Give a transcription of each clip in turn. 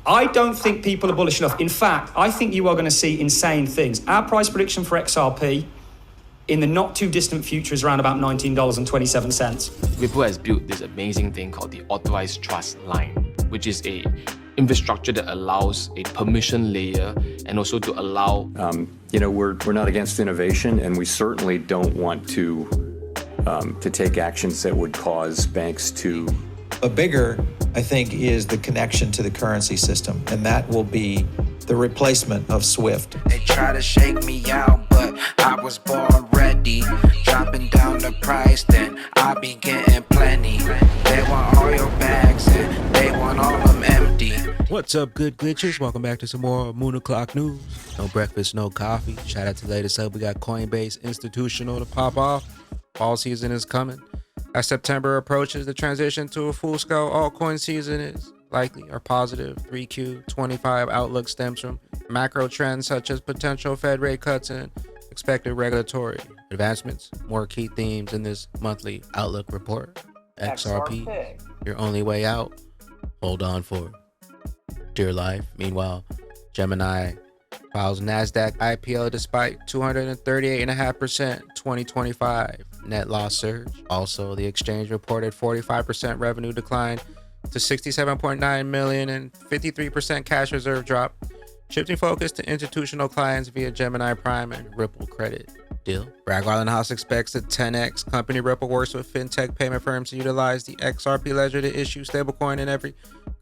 I don't think people are bullish enough. In fact, I think you are going to see insane things. Our price prediction for XRP in the not too distant future is around about $19.27. Ripple has built this amazing thing called the Authorized Trust Line, which is a infrastructure that allows a permission layer and also to allow... we're not against innovation, and we certainly don't want to take actions that would cause banks to... A bigger, I think, is the connection to the currency system, and that will be the replacement of SWIFT. They try to shake me out, but I was born ready. Dropping down the price, then I be getting plenty. They want all your bags, and they want all them empty. What's up, good glitchers? Welcome back to some more Moon O'Clock news. No breakfast, no coffee. Shout out to the latest up. We got Coinbase Institutional to pop off. Fall season is coming. As September approaches, the transition to a full-scale altcoin season is likely or positive. 3Q25 outlook stems from macro trends such as potential Fed rate cuts and expected regulatory advancements. More key themes in this monthly outlook report. XRP, your only way out. Hold on for dear life. Meanwhile, Gemini files NASDAQ IPO despite 238.5% 2025 net loss surge. Also, the exchange reported 45% revenue decline to 67.9 million and 53% cash reserve drop, shifting focus to institutional clients via Gemini Prime and Ripple credit deal. Bragg Island House expects a 10x. Company Ripple works with fintech payment firms to utilize the XRP ledger to issue stablecoin in every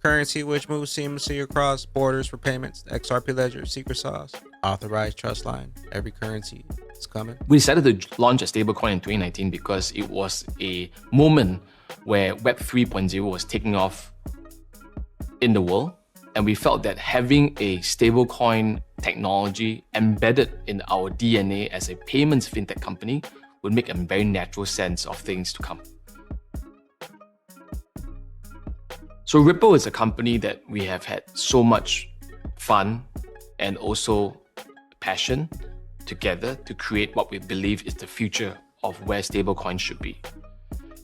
currency, which moves seamlessly across borders for payments. The XRP ledger, secret sauce, authorized trust line, every currency is coming. We decided to launch a stablecoin in 2019 because it was a moment where Web 3.0 was taking off in the world. And we felt that having a stablecoin technology embedded in our DNA as a payments fintech company would make a very natural sense of things to come. So Ripple is a company that we have had so much fun and also passion together to create what we believe is the future of where stablecoins should be.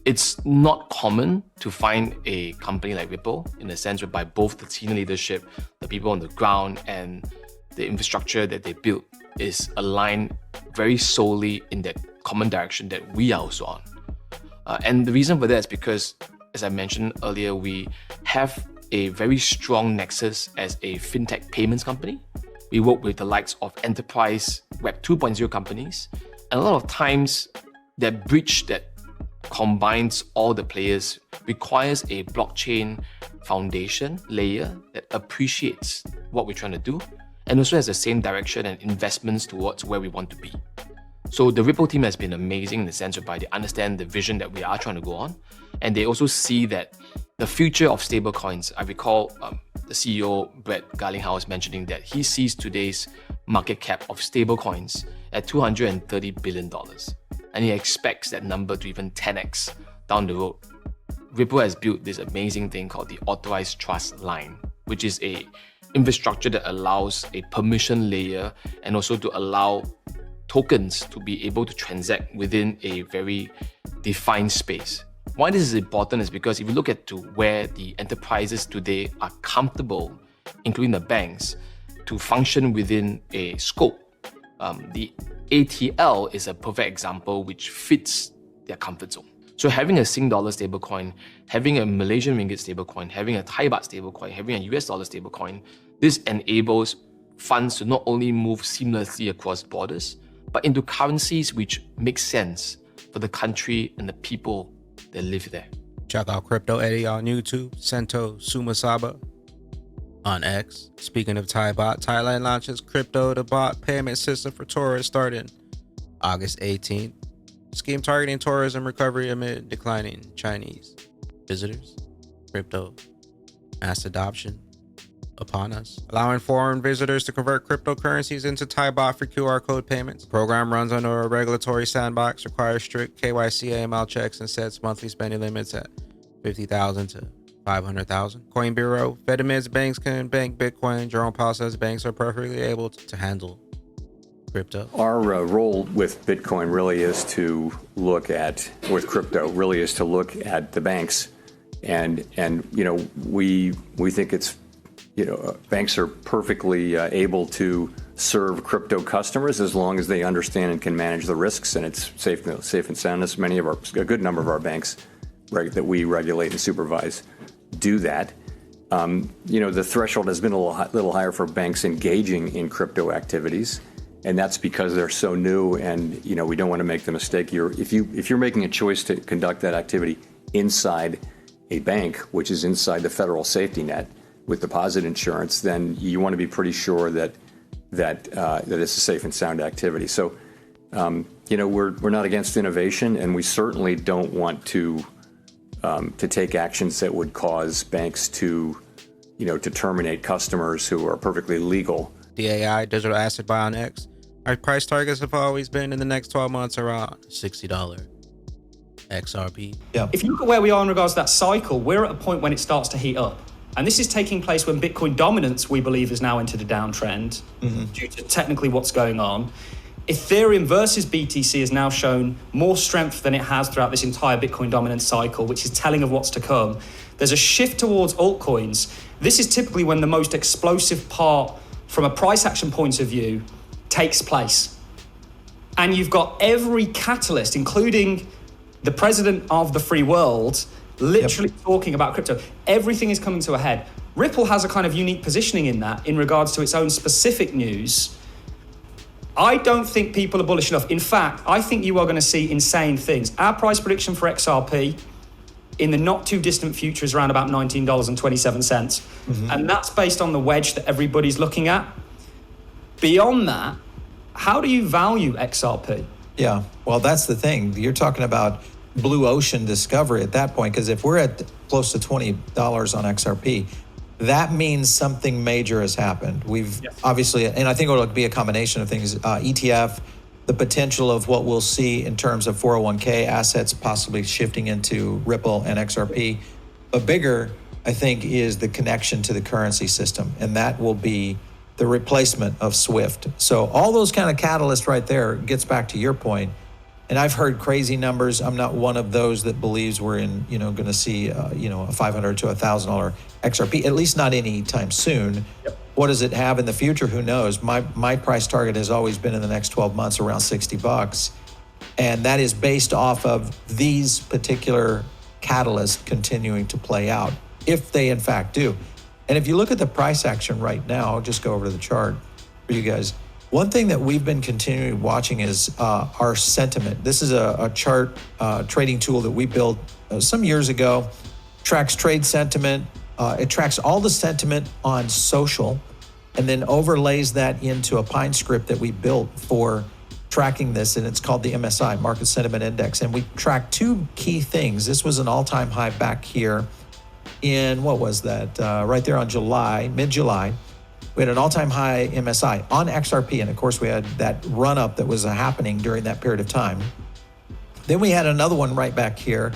It's not common to find a company like Ripple in the sense whereby both the senior leadership, the people on the ground, and the infrastructure that they built is aligned very solely in that common direction that we are also on. And the reason for that is because, as I mentioned earlier, we have a very strong nexus as a fintech payments company. We work with the likes of enterprise Web 2.0 companies, and a lot of times that bridge that combines all the players requires a blockchain foundation layer that appreciates what we're trying to do and also has the same direction and investments towards where we want to be. So the Ripple team has been amazing in the sense whereby they understand the vision that we are trying to go on, and they also see that the future of stablecoins. I recall the CEO Brett Garlinghouse mentioning that he sees today's market cap of stablecoins at $230 billion. And he expects that number to even 10x down the road. Ripple has built this amazing thing called the Authorized Trust Line, which is a infrastructure that allows a permission layer and also to allow tokens to be able to transact within a very defined space. Why this is important is because if you look at to where the enterprises today are comfortable, including the banks, to function within a scope, the ATL is a perfect example which fits their comfort zone. So having a Sing dollar stablecoin, having a Malaysian ringgit stablecoin, having a Thai baht stablecoin, having a US dollar stablecoin, this enables funds to not only move seamlessly across borders, but into currencies which make sense for the country and the people that live there. Check out Crypto Eddie on YouTube, Sento Sumasaba on X. Speaking of Thai baht, Thailand launches crypto to bot payment system for tourists starting August 18th. Scheme targeting tourism recovery amid declining Chinese visitors. Crypto mass adoption upon us, allowing foreign visitors to convert cryptocurrencies into Thai baht for QR code payments. The program runs under a regulatory sandbox, requires strict KYC AML checks, and sets monthly spending limits at $50,000 to $500,000. Coin Bureau, Fed admits banks can bank Bitcoin. Jerome Powell says banks are perfectly able to handle crypto. Our role with Bitcoin really is to look at, with crypto, really is to look at the banks, and we think it's banks are perfectly able to serve crypto customers as long as they understand and can manage the risks, and it's safe and soundness. A good number of our banks that we regulate and supervise do that. The threshold has been a little higher for banks engaging in crypto activities, and that's because they're so new, and we don't want to make the mistake. If you're making a choice to conduct that activity inside a bank, which is inside the federal safety net with deposit insurance, then you want to be pretty sure that it's a safe and sound activity. So, we're not against innovation, and we certainly don't want to take actions that would cause banks to terminate customers who are perfectly legal. DAI, digital asset buy on X. Our price targets have always been in the next 12 months around $60 XRP. Yeah. If you look at where we are in regards to that cycle, we're at a point when it starts to heat up. And this is taking place when Bitcoin dominance, we believe, has now entered a downtrend due to technically what's going on. Ethereum versus BTC has now shown more strength than it has throughout this entire Bitcoin dominance cycle, which is telling of what's to come. There's a shift towards altcoins. This is typically when the most explosive part from a price action point of view takes place. And you've got every catalyst, including the president of the free world, literally talking about crypto. Everything is coming to a head. Ripple has a kind of unique positioning in that in regards to its own specific news. I don't think people are bullish enough. In fact, I think you are going to see insane things. Our price prediction for XRP in the not too distant future is around about $19.27. And that's based on the wedge that everybody's looking at. Beyond that, how do you value XRP? Yeah, well, that's the thing. You're talking about blue ocean discovery at that point, because if we're at close to $20 on XRP, that means something major has happened. We've obviously, and I think it'll be a combination of things, ETF, the potential of what we'll see in terms of 401k assets possibly shifting into Ripple and XRP. But bigger, I think, is the connection to the currency system, and that will be the replacement of SWIFT. So all those kind of catalysts right there gets back to your point. And I've heard crazy numbers. I'm not one of those that believes we're going to see, a $500 to $1,000 XRP, at least not anytime soon. What does it have in the future? Who knows? My price target has always been in the next 12 months around $60. And that is based off of these particular catalysts continuing to play out, if they in fact do. And if you look at the price action right now, I'll just go over to the chart for you guys. One thing that we've been continually watching is our sentiment. This is a chart trading tool that we built some years ago. Tracks trade sentiment. It tracks all the sentiment on social and then overlays that into a Pine script that we built for tracking this, and it's called the MSI, Market Sentiment Index. And we track two key things. This was an all-time high back here in, what was that? Right there on mid-July. We had an all-time high MSI on XRP, and of course we had that run-up that was happening during that period of time. Then we had another one right back here,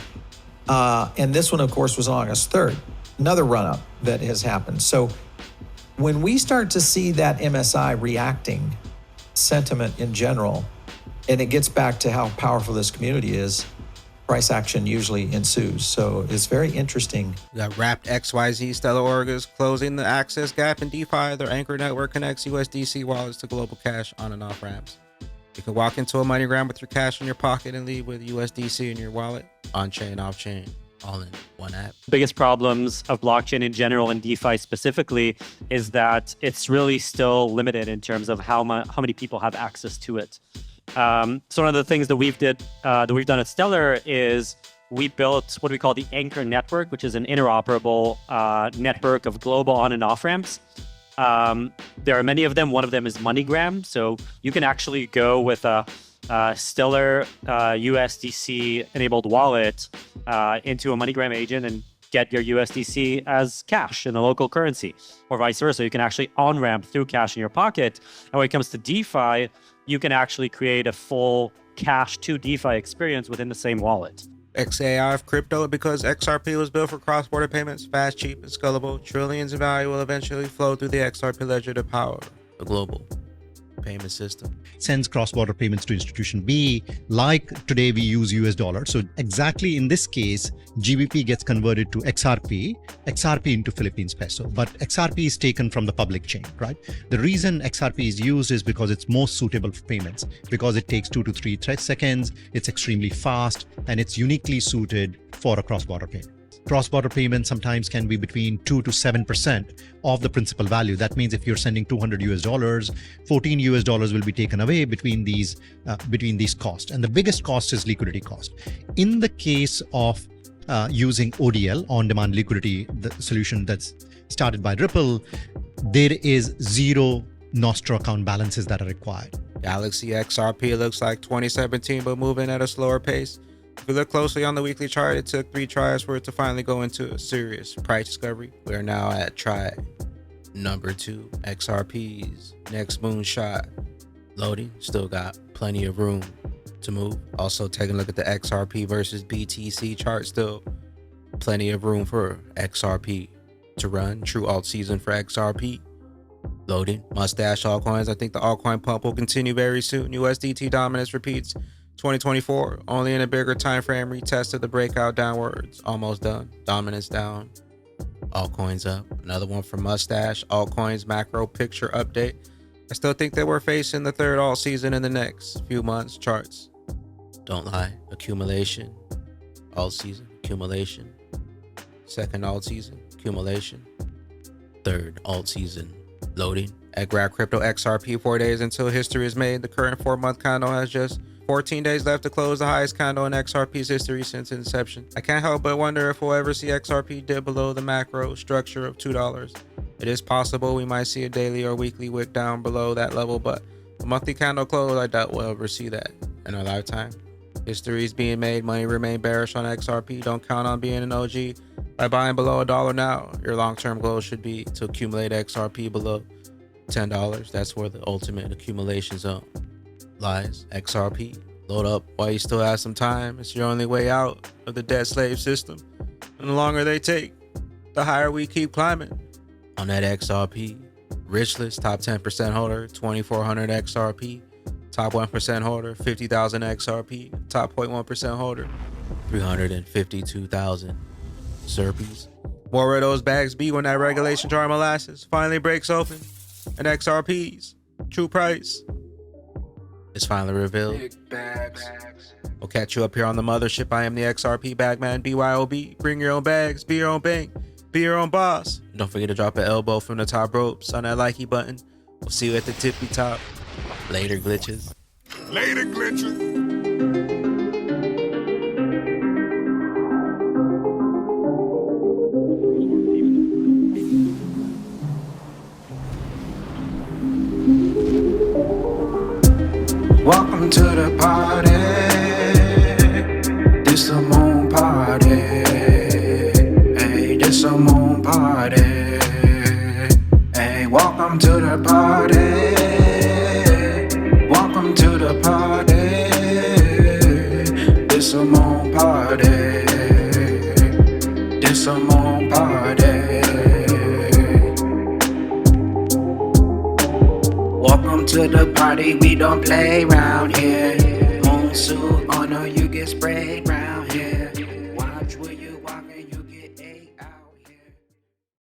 and this one, of course, was on August 3rd. Another run-up that has happened. So when we start to see that MSI reacting, sentiment in general, and it gets back to how powerful this community is, price action usually ensues. So it's very interesting. We got Wrapped XYZ, Stellar Orgas closing the access gap in DeFi. Their Anchor network connects USDC wallets to global cash on and off ramps. You can walk into a MoneyGram with your cash in your pocket and leave with USDC in your wallet, on-chain, off-chain, all in one app. Biggest problems of blockchain in general and DeFi specifically is that it's really still limited in terms of how many people have access to it. So one of the things that we've done at Stellar is we built what we call the Anchor network, which is an interoperable network of global on and off ramps. There are many of them. One of them is MoneyGram. So you can actually go with a Stellar USDC enabled wallet into a MoneyGram agent and get your USDC as cash in the local currency, or vice versa. You can actually on-ramp through cash in your pocket. And when it comes to DeFi, you can actually create a full cash to DeFi experience within the same wallet. XAI of crypto, because XRP was built for cross-border payments, fast, cheap, and scalable. Trillions in value will eventually flow through the XRP ledger to power the global payment system. Sends cross-border payments to institution B. Like today we use US dollar. So exactly in this case, GBP gets converted to XRP into Philippines peso. But XRP is taken from the public chain, right? The reason XRP is used is because it's most suitable for payments, because it takes 2 to 3 seconds, it's extremely fast, and it's uniquely suited for a cross-border payment. Cross-border payments sometimes can be between 2 to 7% of the principal value. That means if you're sending $200 US, $14 will be taken away between these costs. And the biggest cost is liquidity cost. In the case of using ODL, on-demand liquidity, the solution that's started by Ripple, there is zero Nostro account balances that are required. Galaxy XRP looks like 2017, but moving at a slower pace. If we look closely on the weekly chart, it took 3 tries for it to finally go into a serious price discovery. We are now at try number 2, XRP's next moonshot. Loading, still got plenty of room to move. Also taking a look at the XRP versus BTC chart, still plenty of room for XRP to run. True Altseason for XRP. Loading, mustache altcoins. I think the altcoin pump will continue very soon. USDT dominance repeats 2024, only in a bigger time frame, retested the breakout downwards. Almost done. Dominance down. Altcoins up. Another one for mustache. Altcoins macro picture update. I still think that we're facing the third alt season in the next few months. Charts don't lie. Accumulation. Alt season. Accumulation. Second alt season. Accumulation. Third alt season. Loading. At Grab Crypto XRP, 4 days until history is made. The current 4-month candle has just 14 days left to close the highest candle in XRP's history since inception. I can't help but wonder if we'll ever see XRP dip below the macro structure of $2. It is possible we might see a daily or weekly wick down below that level, but a monthly candle close, I doubt we'll ever see that in our lifetime. History is being made. Money remain bearish on XRP. Don't count on being an OG by buying below $1 now. Your long-term goal should be to accumulate XRP below $10. That's where the ultimate accumulation zone lies. XRP, load up while you still have some time. It's your only way out of the debt slave system. And the longer they take, the higher we keep climbing. On that XRP, rich list, top 10% holder, 2,400 XRP. Top 1% holder, 50,000 XRP. Top 0.1% holder, 352,000 XRPs. More where those bags be when that regulation jar molasses finally breaks open and XRP's true price is finally revealed. We'll catch you up here on the mothership. I am the XRP Bagman, BYOB. Bring your own bags, be your own bank, be your own boss. And don't forget to drop an elbow from the top ropes on that likey button. We'll see you at the tippy top. Later, glitches. Later, glitches. Welcome to the party. This a moon party. Hey, this a moon party. Hey, welcome to the party. Welcome to the party. This a moon party. This a moon party. Welcome to the party, we don't play round here. Moon suit on or you get sprayed round here.